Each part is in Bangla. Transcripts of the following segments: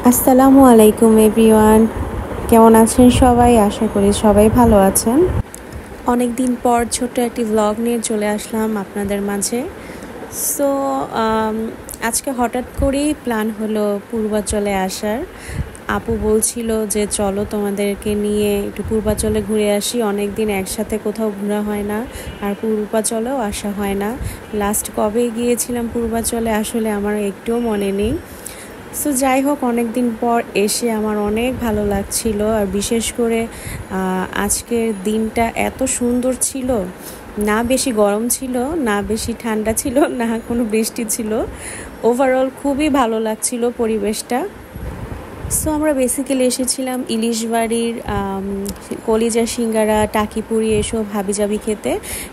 আসসালামু আলাইকুম এভরিওয়ান। কেমন আছেন সবাই? আশা করি সবাই ভালো আছেন। অনেক দিন পর ছোট্ট একটি ভ্লগ নিয়ে চলে আসলাম আপনাদের মাঝে। সো আজকে হঠাৎ করেই প্ল্যান হলো পূর্বাচলে আসার। আপু বলছিল যে চলো তোমাদেরকে নিয়ে একটু পূর্বাচলে ঘুরে আসি, অনেক দিন একসাথে কোথাও ঘোরা হয় না, আর পূর্বাচলেও আসা হয় না। লাস্ট কবে গিয়েছিলাম পূর্বাচলে আসলে আমার একটুও মনে নেই। সো যাই হোক, অনেক দিন পর এসে আমার অনেক ভালো লাগছিল, আর বিশেষ করে আজকের দিনটা এত সুন্দর ছিল। না বেশি গরম ছিল, না বেশি ঠান্ডা ছিল, না কোনো বৃষ্টি ছিল। ওভারঅল খুবই ভালো লাগছিল পরিবেশটা। সো আমরা বেসিক্যালি এসেছিলাম ইলিশ বাড়ির কলিজা সিঙ্গারা, টাকিপুরি এসব হাবিজাবি খেতে,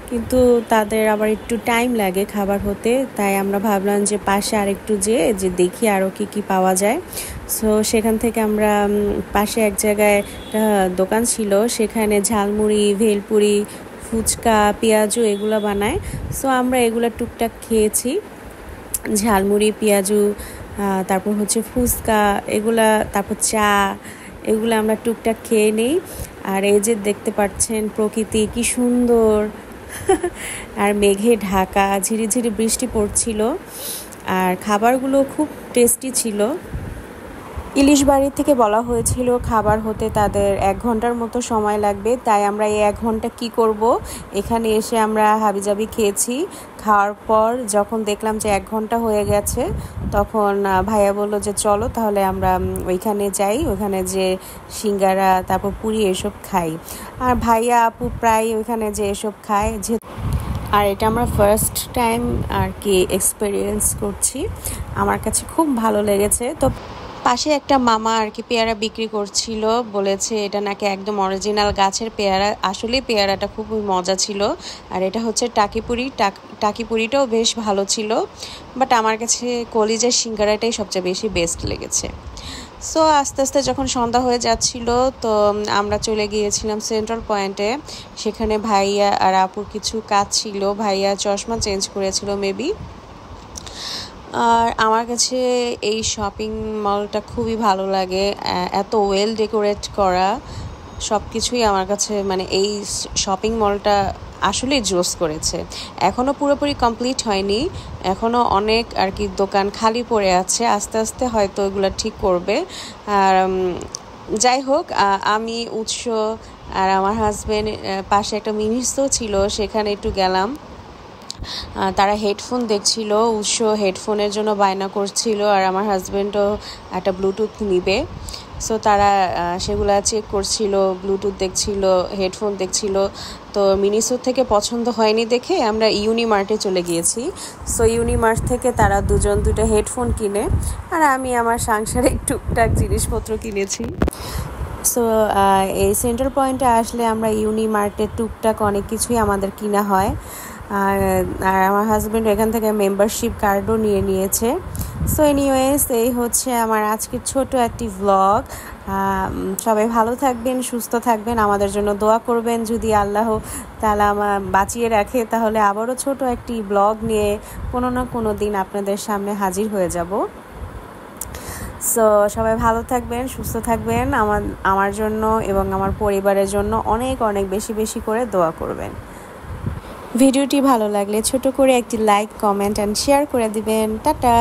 কিন্তু তাদের আবার একটু টাইম লাগে খাবার হতে, তাই আমরা ভাবলাম যে পাশে আরেকটু যে দেখি আরও কী পাওয়া যায়। সো সেখান থেকে আমরা পাশে এক জায়গায় একটা দোকান ছিল, সেখানে ঝালমুড়ি, ভেলপুরি, ফুচকা, পেঁয়াজু এগুলো বানায়। সো আমরা এগুলো টুকটাক খেয়েছি, ঝালমুড়ি, পেঁয়াজু, তারপর হচ্ছে ফুচকা এগুলা, তারপর চা, এগুলো আমরা টুকটাক খেয়ে নিই। আর এই যে দেখতে পাচ্ছেন প্রকৃতি কি সুন্দর, আর মেঘে ঢাকা, ঝিরিঝিরি বৃষ্টি পড়ছিল, আর খাবারগুলো খুব টেস্টি ছিল। ইলিশ বাড়ি থেকে বলা হয়েছিল খাবার হতে তাদের 1 ঘন্টার মতো সময় লাগবে, তাই আমরা এই 1 ঘন্টা কি করব, এখানে এসে আমরা হাবিজাবি খেয়েছি। খাওয়ার পর যখন দেখলাম যে 1 ঘন্টা হয়ে গেছে, তখন ভাইয়া বললো যে চলো তাহলে আমরা ওইখানে যাই, ওইখানে যে সিঙ্গারা তারপর পুরি এসব খাই। আর ভাইয়া আপু প্রায় ওইখানে যে এসব খায়, যে আর এটা আমরা ফার্স্ট টাইম আর কি এক্সপেরিয়েন্স করছি। আমার কাছে খুব ভালো লেগেছে। তো পাশে একটা মামা আর কি পেয়ারা বিক্রি করছিল, বলেছে এটা নাকি একদম অরিজিনাল গাছের পেয়ারা। আসলে পেয়ারাটা খুবই মজা ছিল। আর এটা হচ্ছে টাকিপুরি, টাকিপুরিটাও বেশ ভালো ছিল, বাট আমার কাছে কলিজার সিঙ্গারাটাই সবচেয়ে বেশি বেস্ট লেগেছে। সো আস্তে আস্তে যখন সন্ধ্যা হয়ে যাচ্ছিল, তো আমরা চলে গিয়েছিলাম সেন্ট্রাল পয়েন্টে। সেখানে ভাইয়া আর আপুর কিছু কাজ ছিল, ভাইয়া চশমা চেঞ্জ করেছিল মেবি। আর আমার কাছে এই শপিং মলটা খুবই ভালো লাগে, এত ওয়েল ডেকোরেট করা সব কিছুই আমার কাছে, মানে এই শপিং মলটা আসলেই জোস করেছে। এখনও পুরোপুরি কমপ্লিট হয়নি, এখনও অনেক আর কি দোকান খালি পড়ে আছে, আস্তে আস্তে হয়তো এগুলো ঠিক করবে। আর যাই হোক, আমি উৎস আর আমার হাজব্যান্ড পাশে একটা মিনিসো ছিল, সেখানে একটু গেলাম। তারা হেডফোন দেখছিল, উৎস হেডফোনের জন্য বায়না করছিল, আর আমার হাজব্যান্ডও একটা ব্লুটুথ নিবে। সো তারা সেগুলা চেক করছিল, ব্লুটুথ দেখছিল, হেডফোন দেখছিল। তো মিনিসো থেকে পছন্দ হয়নি দেখে আমরা ইউনিমার্টে চলে গিয়েছি। সো ইউনিমার্ট থেকে তারা দুজন দুটো হেডফোন কিনে, আর আমি আমার সংসারে টুকটাক জিনিসপত্র কিনেছি। সো এই সেন্ট্রাল পয়েন্টে আসলে আমরা ইউনিমার্টের টুকটাক অনেক কিছুই আমাদের কিনা হয়। আর আমার হাজব্যান্ড এখান থেকে মেম্বারশিপ কার্ডও নিয়েছে। সো এনিওয়েজ, এই হচ্ছে আমার আজকের ছোট একটি ভ্লগ। সবাই ভালো থাকবেন, সুস্থ থাকবেন, আমাদের জন্য দোয়া করবেন। যদি আল্লাহ তাআলা বাঁচিয়ে রাখে, তাহলে আবারও ছোট একটি ব্লগ নিয়ে কোনো না কোনো দিন আপনাদের সামনে হাজির হয়ে যাব। সো সবাই ভালো থাকবেন, সুস্থ থাকবেন, আমার জন্য এবং আমার পরিবারের জন্য অনেক অনেক বেশি বেশি করে দোয়া করবেন। ভিডিওটি ভালো লাগলে ছোট করে একটি লাইক, কমেন্ট অ্যান্ড শেয়ার করে দিবেন। টাটা।